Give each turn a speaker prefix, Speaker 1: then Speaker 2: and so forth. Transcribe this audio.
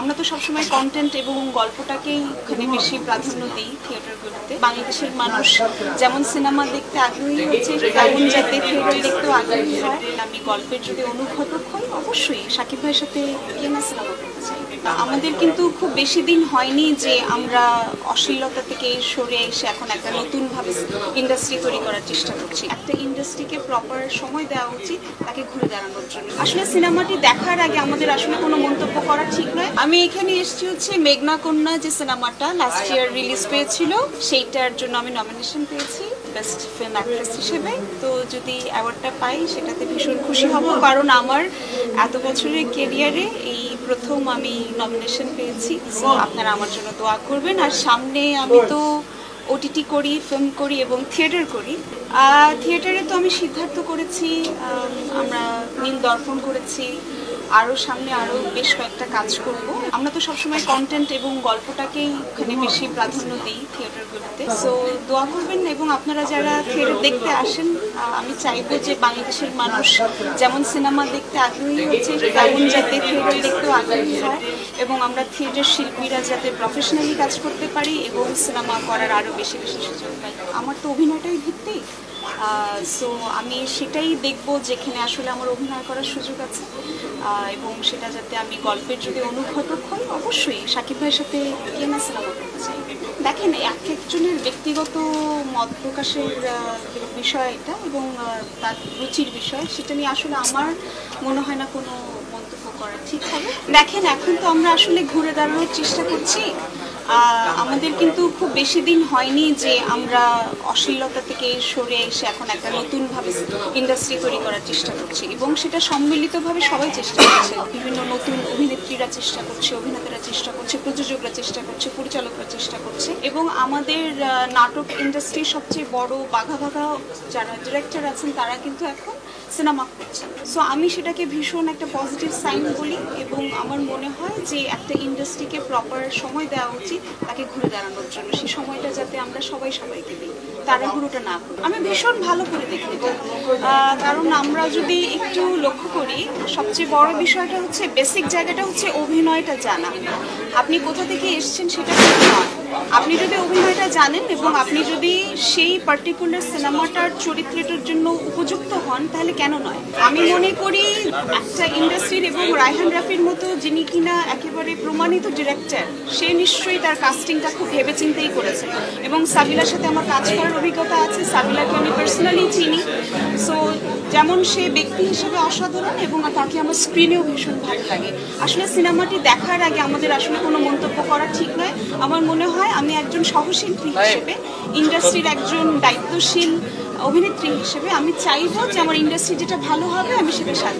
Speaker 1: আমরা তো সবসময় কন্টেন্ট এবং গল্পটাকেই ওখানে বেশি প্রাধান্য দিই থিয়েটারগুলোতে। বাংলাদেশের মানুষ যেমন সিনেমা দেখতে আগ্রহী হচ্ছে তেমন যাতে থিয়েটার দেখতেও আগ্রহী হয়। আমি গল্পের যদি অনুঘটক হই অবশ্যই শাকিব ভাইয়ের সাথে গিয়ে না সিনেমা করতে চাই। আমাদের কিন্তু খুব বেশি দিন হয়নি যে আমরা অশ্লীলতা থেকে সরে এসে এখন একটা নতুনভাবে ইন্ডাস্ট্রি তৈরি করার চেষ্টা করছি। একটা ইন্ডাস্ট্রিকে প্রপার সময় দেওয়া উচিত তাকে ঘুরে দাঁড়ানোর জন্য। আসলে সিনেমাটি দেখার আগে আমাদের আসলে কোনো মন্তব্য করা ঠিক নয়। আমি এখানে এসেছি হচ্ছে মেঘনা কন্যা যে সিনেমাটা লাস্ট ইয়ার রিলিজ পেয়েছিল সেইটার জন্য আমি নমিনেশন পেয়েছি বেস্ট ফিল্ম অ্যাক্ট্রেস হিসেবে। তো যদি অ্যাওয়ার্ডটা পাই সেটাতে ভীষণ খুশি হব, কারণ আমার এত বছরের কেরিয়ারে এই প্রথম আমি নমিনেশন পেয়েছি। আপনারা আমার জন্য দোয়া করবেন। আর সামনে আমি তো ওটিটি করি, ফিল্ম করি এবং থিয়েটার করি। থিয়েটারে তো আমি সিদ্ধার্থ করেছি, আমরা নীল দর্পণ করেছি, আরও সামনে আরও বেশ কয়েকটা কাজ করব। আমরা তো সবসময় কন্টেন্ট এবং গল্পটাকেই ওখানে বেশি প্রাধান্য দিই থিয়েটারগুলোতে। সো দোয়া করবেন এবং আপনারা যারা থিয়েটার দেখতে আসেন, আমি চাইবো যে বাংলাদেশের মানুষ যেমন সিনেমা দেখতে আগ্রহী হচ্ছে তেমন যাতে থিয়েটার দেখতেও আগ্রহী হয় এবং আমরা থিয়েটার শিল্পীরা যাতে প্রফেশনালি কাজ করতে পারি এবং সিনেমা করার আরও বেশি বেশি সুযোগ পাই। আমার তো অভিনয়টাই ভিত্তি, সো আমি সেটাই দেখব যেখানে আসলে আমার অভিনয় করার সুযোগ আছে এবং সেটা যাতে আমি গল্পের যদি অনুঘটক হই অবশ্যই শাকিব ভাইয়ের সাথে গিয়ে না সিনেমা করতে চাই। দেখেন, এক একজনের ব্যক্তিগত মত প্রকাশের বিষয় এটা এবং তার রুচির বিষয়, সেটা নিয়ে আসলে আমার মনে হয় না কোনো মন্তব্য করা ঠিক হবে। দেখেন, এখন তো আমরা আসলে ঘুরে দাঁড়ানোর চেষ্টা করছি। আমাদের কিন্তু খুব বেশি দিন হয়নি যে আমরা অশ্লীলতা থেকে সরে এসে এখন একটা নতুনভাবে ইন্ডাস্ট্রি তৈরি করার চেষ্টা করছি এবং সেটা সম্মিলিতভাবে সবাই চেষ্টা করছে। বিভিন্ন নতুন অভিনেত্রীরা চেষ্টা করছে, অভিনেতারা চেষ্টা করছে, প্রযোজকরা চেষ্টা করছে, পরিচালকরা চেষ্টা করছে এবং আমাদের নাটক ইন্ডাস্ট্রির সবচেয়ে বড় বাঘা বাঘা যারা ডিরেক্টর আছেন তারা কিন্তু এখন সিনেমা করছেন। সো আমি সেটাকে ভীষণ একটা পজিটিভ সাইন বলি এবং আমার মনে হয় যে একটা ইন্ডাস্ট্রিকে প্রপার সময় দেওয়া উচিত তাকে ঘুরে দাঁড়ানোর জন্য। সেই সময়টা যাতে আমরা সবাইকে দিই, তাড়াহুড়োটা না করি। আমি ভীষণ ভালো করে দেখি এটা, কারণ আমরা যদি একটু লক্ষ্য করি সবচেয়ে বড় বিষয়টা হচ্ছে বেসিক জায়গাটা হচ্ছে অভিনয়টা জানা। আপনি কোথা থেকে এসছেন সেটা কিন্তু নয়। আপনি যদি অভিনয়টা জানেন এবং আপনি যদি সেই পার্টিকুলার সিনেমাটার চরিত্রটার জন্য উপযুক্ত হন তাহলে কেন নয়। আমি মনে করি একটা ইন্ডাস্ট্রির এবং রায়হান রাফির মতো যিনি কিনা একেবারে প্রমাণিত ডিরেক্টর, সে নিশ্চয়ই তার কাস্টিংটা খুব ভেবেচিন্তেই করেছে এবং সাবিলার সাথে আমার কাজ করার অভিজ্ঞতা আছে। সাবিলাকে আমি পার্সোনালি চিনি। সো যেমন সে ব্যক্তি হিসেবে অসাধারণ এবং তাকে আমার স্ক্রিনেও ভীষণ ভালো লাগে। আসলে সিনেমাটি দেখার আগে আমাদের আসলে কোনো মন্তব্য করা ঠিক নয়। আমার মনে হয় আমি একজন সহশিল্পী হিসেবে, ইন্ডাস্ট্রির একজন দায়িত্বশীল অভিনেত্রী হিসেবে আমি চাইবো যে আমার ইন্ডাস্ট্রি যেটা ভালো হবে আমি সেটা সাথে